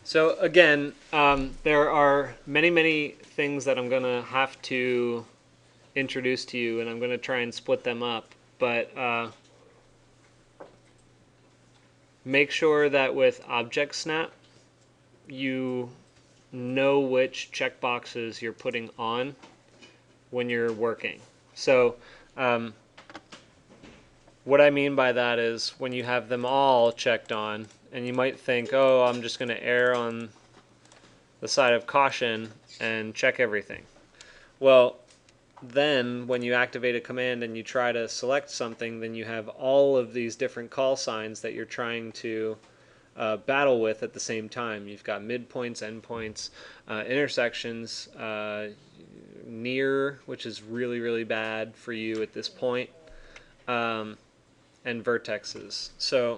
So again, there are many things that I'm gonna have to introduce to you, and I'm gonna try and split them up. But make sure that with Object Snap, you know which checkboxes you're putting on when you're working. So what I mean by that is when you have them all checked on, and you might think, oh, I'm just going to err on the side of caution and check everything. Well, then when you activate a command and you try to select something, then you have all of these different call signs that you're trying to battle with at the same time. You've got midpoints, endpoints, intersections, near, which is really bad for you at this point, and vertexes,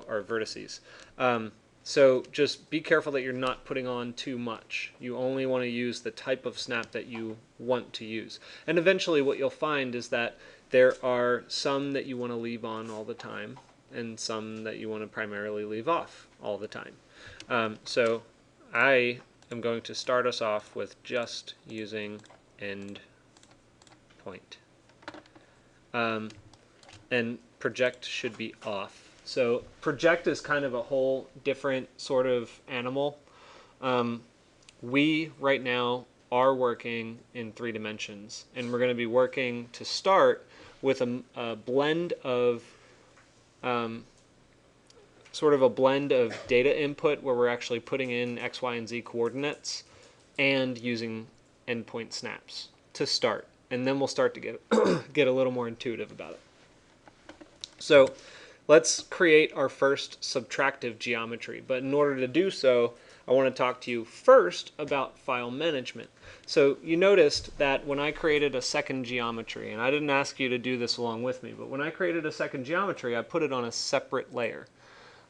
or vertices. So just be careful that you're not putting on too much. You only want to use the type of snap that you want to use. And eventually what you'll find is that there are some that you want to leave on all the time and some that you want to primarily leave off all the time. So I am going to start us off with just using end point. And project should be off. So project is kind of a whole different sort of animal. We right now are working in 3 dimensions, and we're going to be working to start with a blend of sort of a blend of data input where we're actually putting in X, Y, and Z coordinates and using endpoint snaps to start. And then we'll start to get, get a little more intuitive about it. So let's create our first subtractive geometry. But in order to do so, I want to talk to you first about file management. So you noticed that when I created a second geometry, and I didn't ask you to do this along with me, but when I created a second geometry, I put it on a separate layer.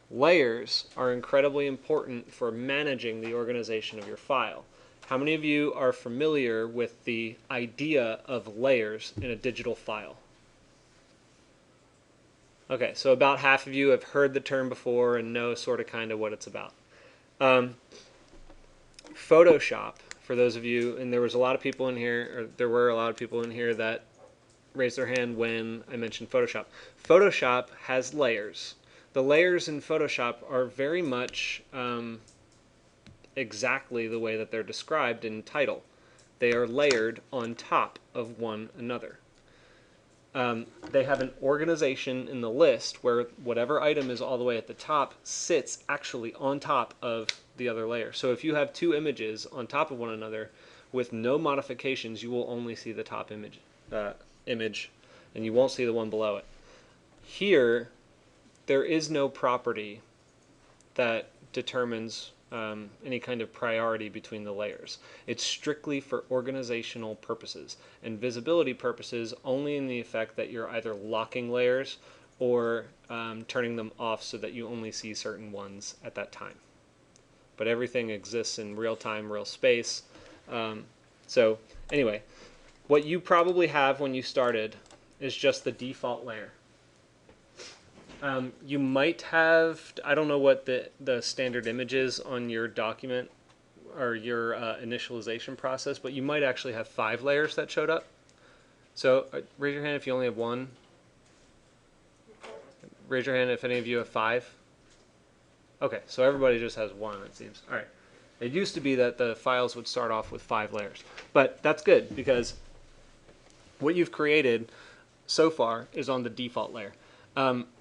Layers are incredibly important for managing the organization of your file. How many of you are familiar with the idea of layers in a digital file? Okay, so about half of you have heard the term before and know sort of kind of what it's about. Photoshop, for those of you, and there was a lot of people in here, or there were a lot of people in here that raised their hand when I mentioned Photoshop. Photoshop has layers. The layers in Photoshop are very much exactly the way that they're described in title. They are layered on top of one another. They have an organization in the list where whatever item is all the way at the top sits actually on top of the other layer. So if you have 2 images on top of one another with no modifications, you will only see the top image, and you won't see the one below it. Here, there is no property that determines any kind of priority between the layers. It's strictly for organizational purposes and visibility purposes only in the effect that you're either locking layers or turning them off so that you only see certain ones at that time. But everything exists in real time, real space. So anyway, what you probably have when you started is just the default layer. You might have, I don't know what the standard image is on your document or your initialization process, but you might actually have 5 layers that showed up. So raise your hand if you only have 1. Raise your hand if any of you have 5. Okay, so everybody just has 1, it seems. All right. It used to be that the files would start off with 5 layers, but that's good because what you've created so far is on the default layer.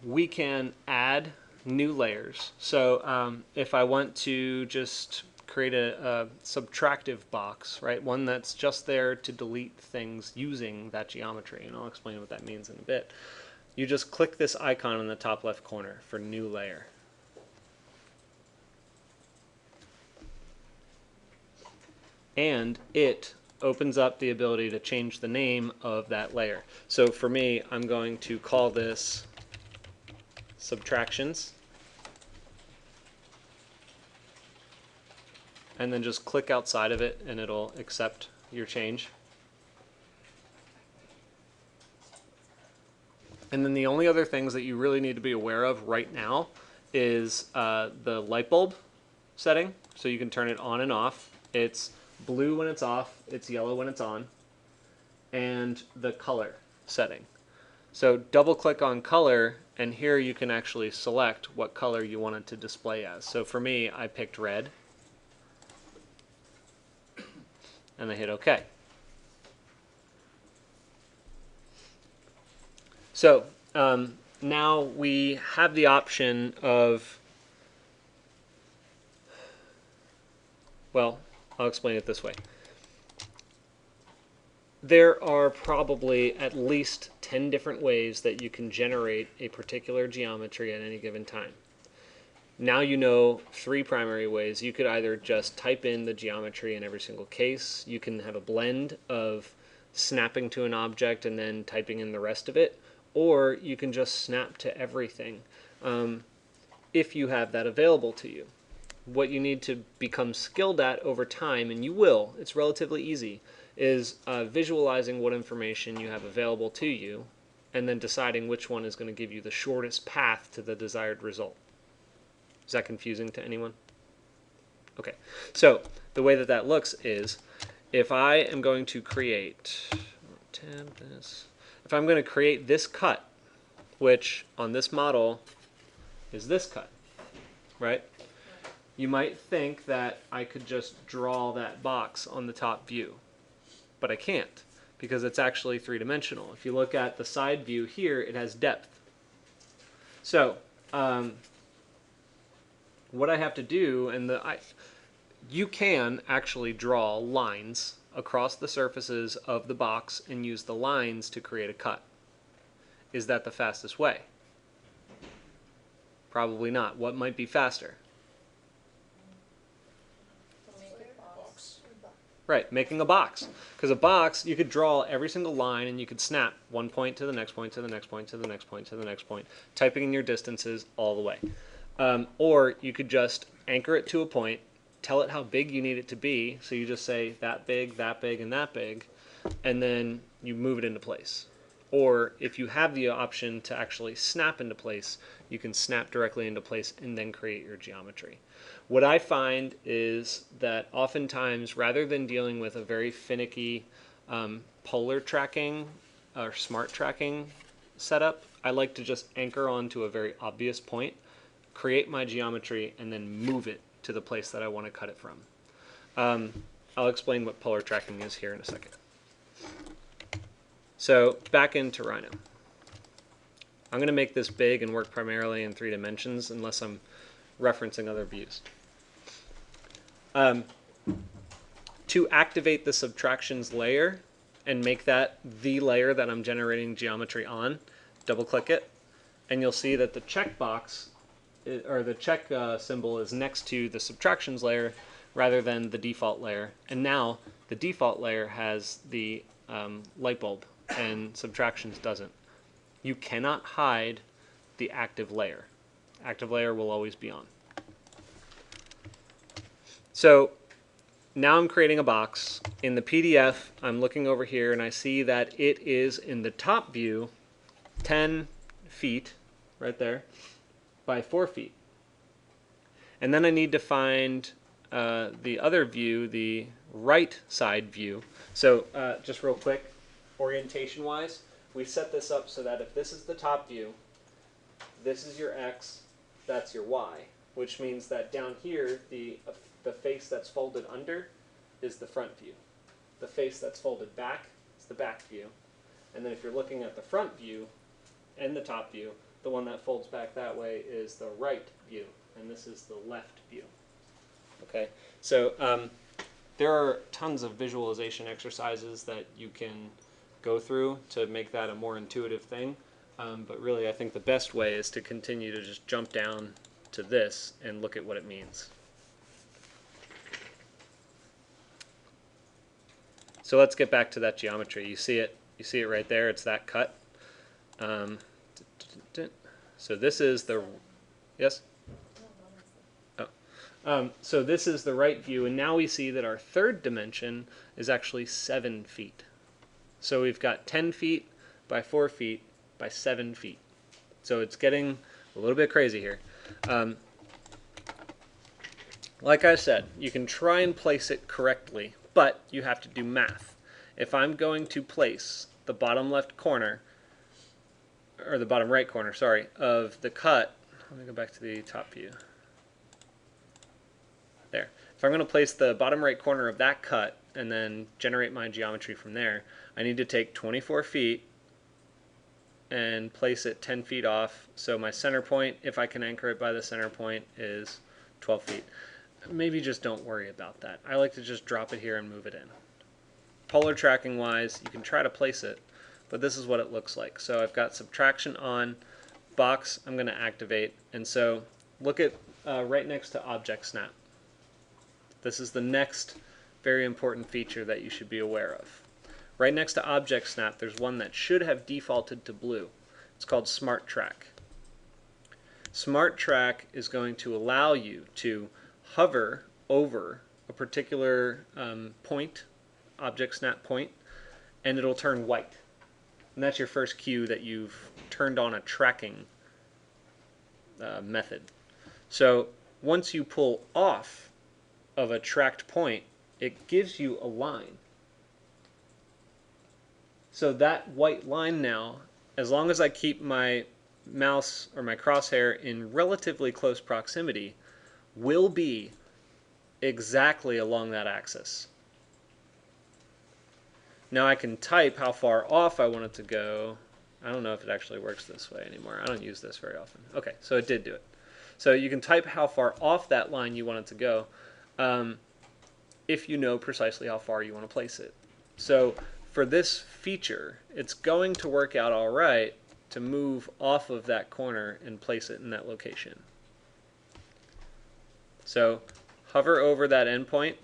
We can add new layers. So if I want to just create a subtractive box, right, one that's just there to delete things using that geometry, and I'll explain what that means in a bit, you just click this icon in the top left corner for new layer. And it opens up the ability to change the name of that layer. So for me, I'm going to call this subtractions, and then just click outside of it and it'll accept your change. And then the only other things that you really need to be aware of right now is the light bulb setting, so you can turn it on and off. It's blue when it's off, it's yellow when it's on, and the color setting. So double click on color, and here you can actually select what color you want it to display as. So for me, I picked red, and I hit OK. So now we have the option of, well, I'll explain it this way. There are probably at least 10 different ways that you can generate a particular geometry at any given time. Now you know 3 primary ways. You could either just type in the geometry in every single case. You can have a blend of snapping to an object and then typing in the rest of it, or you can just snap to everything if you have that available to you. What you need to become skilled at over time, and you will, it's relatively easy, is visualizing what information you have available to you and then deciding which one is going to give you the shortest path to the desired result. Is that confusing to anyone? Okay, so the way that that looks is if I am going to create, if I'm going to create this cut, which on this model is this cut, right? You might think that I could just draw that box on the top view, but I can't because it's actually 3-dimensional. If you look at the side view here, it has depth. So what I have to do, and you can actually draw lines across the surfaces of the box and use the lines to create a cut. Is that the fastest way? Probably not. What might be faster? Right, making a box. Because a box, you could draw every single line and you could snap one point to the next point, to the next point, to the next point, to the next point, typing in your distances all the way. Or you could just anchor it to a point, tell it how big you need it to be, so you just say that big, and that big, and then you move it into place. Or if you have the option to actually snap into place, you can snap directly into place and then create your geometry. What I find is that oftentimes, rather than dealing with a very finicky polar tracking or smart tracking setup, I like to just anchor onto a very obvious point, create my geometry, and then move it to the place that I want to cut it from. I'll explain what polar tracking is here in a second. So back into Rhino. I'm going to make this big and work primarily in 3 dimensions unless I'm referencing other views. To activate the subtractions layer and make that the layer that I'm generating geometry on, double click it, and you'll see that the checkbox, or the check symbol, is next to the subtractions layer rather than the default layer. And now the default layer has the light bulb and subtractions doesn't. You cannot hide the active layer. Active layer will always be on. So now I'm creating a box. In the PDF, I'm looking over here and I see that it is in the top view 10 feet right there by 4 feet. And then I need to find the other view, the right side view. So just real quick, orientation wise, we set this up so that if this is the top view, this is your X, that's your Y, which means that down here, the face that's folded under is the front view. The face that's folded back is the back view. And then if you're looking at the front view and the top view, the one that folds back that way is the right view, and this is the left view. Okay, so there are tons of visualization exercises that you can go through to make that a more intuitive thing, but really I think the best way is to continue to just jump down to this and look at what it means. So let's get back to that geometry. You see it right there. It's that cut. So this is the, yes? Oh. So this is the right view, and now we see that our third dimension is actually 7 feet. So we've got 10 feet by 4 feet by 7 feet. So it's getting a little bit crazy here. Like I said, you can try and place it correctly, but you have to do math. If I'm going to place the bottom left corner, or the bottom right corner, sorry, of the cut, let me go back to the top view. There. If I'm going to place the bottom right corner of that cut and then generate my geometry from there, I need to take 24 feet and place it 10 feet off. So my center point, if I can anchor it by the center point, is 12 feet. Maybe just don't worry about that. I like to just drop it here and move it in. Polar tracking wise, you can try to place it, but this is what it looks like. So I've got subtraction on, box I'm going to activate, and so look at right next to object snap. This is the next very important feature that you should be aware of. Right next to object snap, there's one that should have defaulted to blue. It's called Smart Track. Smart Track is going to allow you to hover over a particular point, object snap point, and it'll turn white. And that's your first cue that you've turned on a tracking method. So once you pull off of a tracked point, it gives you a line. So that white line now, as long as I keep my mouse or my crosshair in relatively close proximity, will be exactly along that axis. Now I can type how far off I want it to go. I don't know if it actually works this way anymore. I don't use this very often. Okay, so it did do it. So you can type how far off that line you want it to go if you know precisely how far you want to place it. So for this feature, it's going to work out all right to move off of that corner and place it in that location. So hover over that endpoint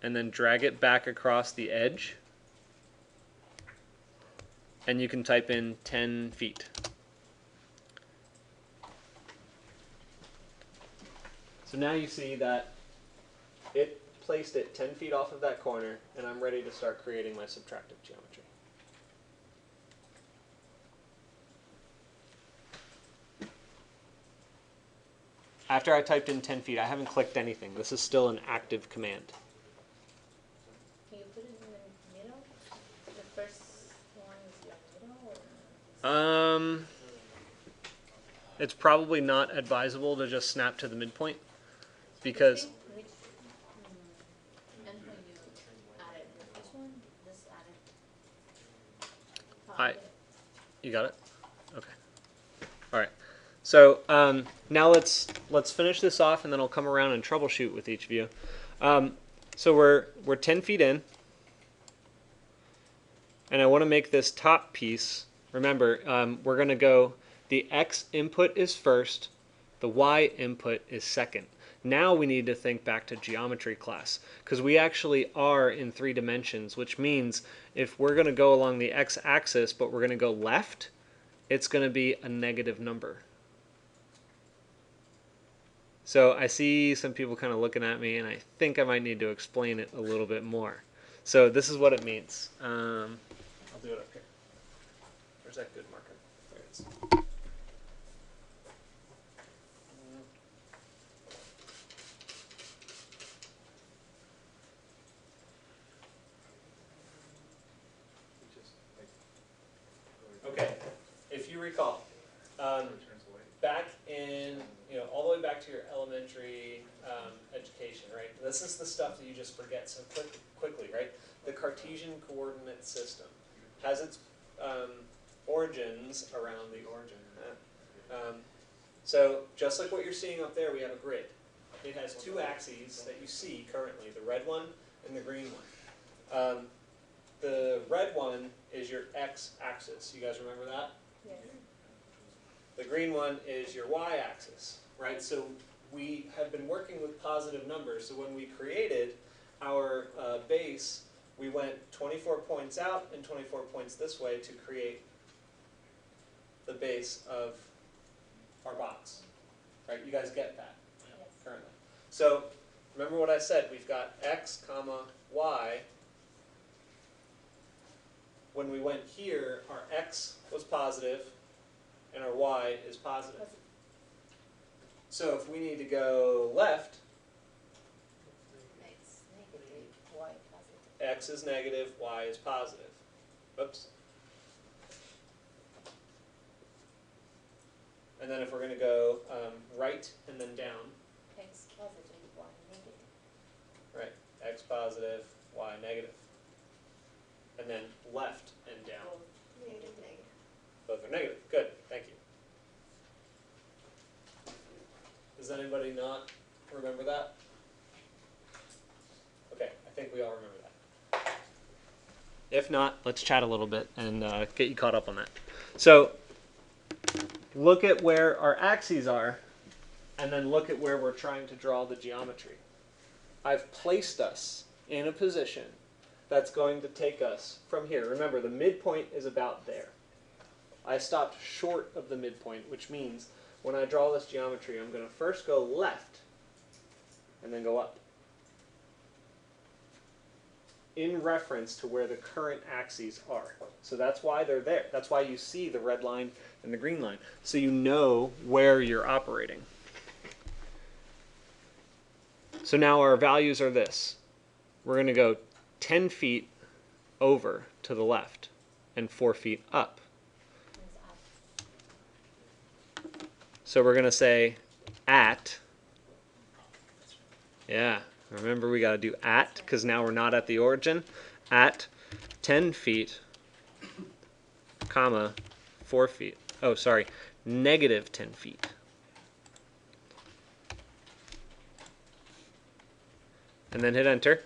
and then drag it back across the edge, and you can type in 10 feet. So now you see that it placed it 10 feet off of that corner, and I'm ready to start creating my subtractive geometry. After I typed in 10 feet, I haven't clicked anything. This is still an active command. Can you put it in the middle? The first one is your middle? Or? It's probably not advisable to just snap to the midpoint, because Which endpoint you added? This one? This added? you got it? Okay. All right. So now let's finish this off, and then I'll come around and troubleshoot with each of you. So we're 10 feet in, and I want to make this top piece. Remember, we're going to go, the X input is first, the Y input is second. Now we need to think back to geometry class, because we actually are in 3 dimensions, which means if we're going to go along the X-axis, but we're going to go left, it's going to be a negative number. So I see some people kind of looking at me, and I think I might need to explain it a little bit more. So this is what it means. I'll do it up here. Where's that good marker? There it is. Okay, if you recall, back in, all the way back to your elementary education, right? This is the stuff that you just forget so quickly, right? The Cartesian coordinate system has its origins around the origin. So just like what you're seeing up there, we have a grid. It has 2 axes that you see currently, the red one and the green one. The red one is your x-axis. You guys remember that? Yes. The green one is your y-axis, right? So we have been working with positive numbers. So when we created our base, we went 24 points out and 24 points this way to create the base of our box, right? You guys get that currently. So remember what I said. We've got x, comma, y. When we went here, our x was positive, and our y is positive. So if we need to go left, x is negative, y is positive. Oops. And then if we're going to go right and then down, X positive, Y negative. right, x positive, y negative. And then left and down. Negative, negative. Both are negative. Good, thank you. Does anybody not remember that? Okay, I think we all remember that. If not, let's chat a little bit and get you caught up on that. So look at where our axes are, and then look at where we're trying to draw the geometry. I've placed us in a position that's going to take us from here. Remember, the midpoint is about there. I stopped short of the midpoint, which means when I draw this geometry, I'm going to first go left and then go up, in reference to where the current axes are. So that's why they're there. That's why you see the red line and the green line. So you know where you're operating. So now our values are this. We're going to go 10 feet over to the left and 4 feet up. So we're going to say at, yeah, remember we got to do at because now we're not at the origin, at 10 feet, comma, 4 feet. Oh, sorry, negative 10 feet. And then hit enter.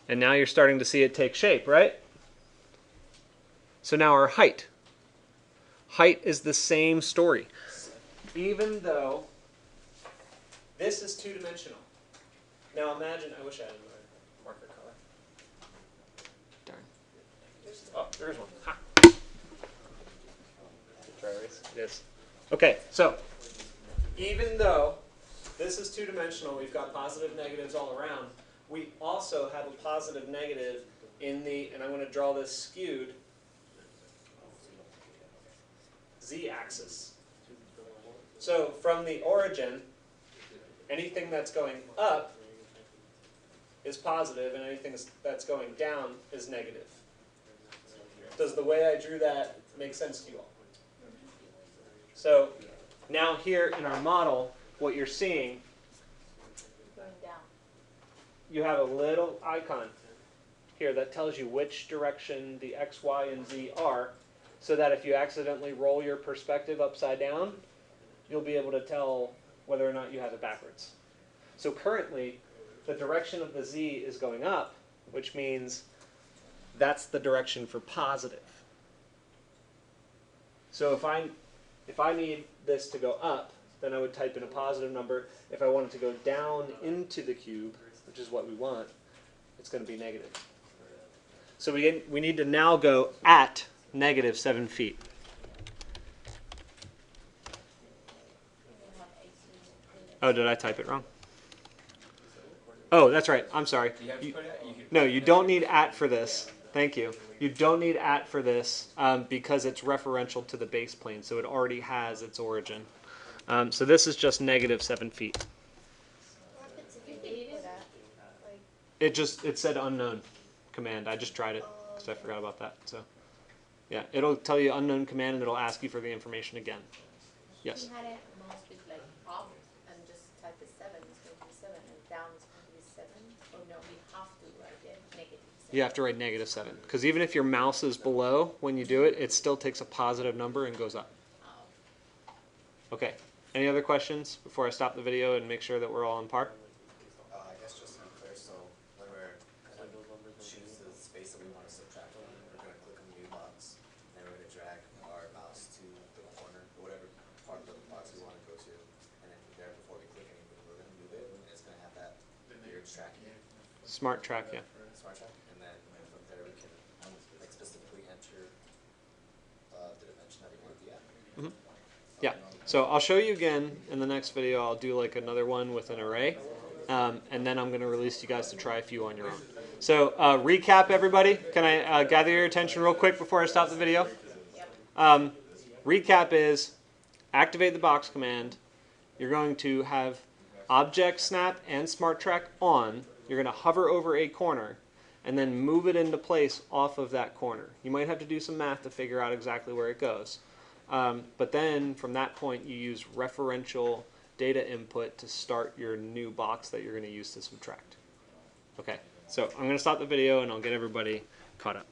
And now you're starting to see it take shape, right? So now our height. Height is the same story. Even though this is two-dimensional. Now imagine, I wish I had a marker color. Darn. Oh, there's one. Ha. Dry erase? It is. Okay, so even though this is two-dimensional, we've got positive negatives all around, we also have a positive negative in the, and I'm going to draw this skewed, z-axis. So from the origin, anything that's going up is positive, and anything that's going down is negative. Does the way I drew that make sense to you all? So now here in our model, what you're seeing, Going down. you have a little icon here that tells you which direction the x, y, and z are, so that if you accidentally roll your perspective upside down, you'll be able to tell whether or not you have it backwards. So currently, the direction of the z is going up, which means that's the direction for positive. So if I need this to go up, then I would type in a positive number. If I want it to go down into the cube, which is what we want, it's going to be negative. So we need to now go at negative 7 feet. Oh, did I type it wrong? Oh, that's right. I'm sorry. No, you don't need at for this. Thank you. You don't need at for this because it's referential to the base plane, so it already has its origin. So this is just negative 7 feet. It said unknown command. I just tried it because I forgot about that. So yeah, it'll tell you unknown command and it'll ask you for the information again. Yes. We had a mouse with like up and just type the 7, it's going to be 7, and down is going to be 7. Oh no, we have to write it negative 7. You have to write negative 7 because even if your mouse is below when you do it, it still takes a positive number and goes up. Oh. Okay. Any other questions before I stop the video and make sure that we're all on par? I guess just to be clear, so when we're going to choose the space that we want to subtract from, we're going to click on the new box, and we're going to drag our mouse to the corner, or whatever part of the box we want to go to, and then from there, before we click anything, we're going to move it, and it's going to have that weird tracking. Smart track, yeah. Smart track, and then from there we can like specifically enter the dimension that we want to be at. Mm-hmm. Yeah. So I'll show you again in the next video. I'll do like another one with an array, and then I'm going to release you guys to try a few on your own. So recap, everybody. Can I gather your attention real quick before I stop the video? Recap is activate the box command. You're going to have object snap and smart track on. You're going to hover over a corner, and then move it into place off of that corner. You might have to do some math to figure out exactly where it goes. But then from that point you use referential data input to start your new box that you're going to use to subtract. Okay, so I'm going to stop the video and I'll get everybody caught up.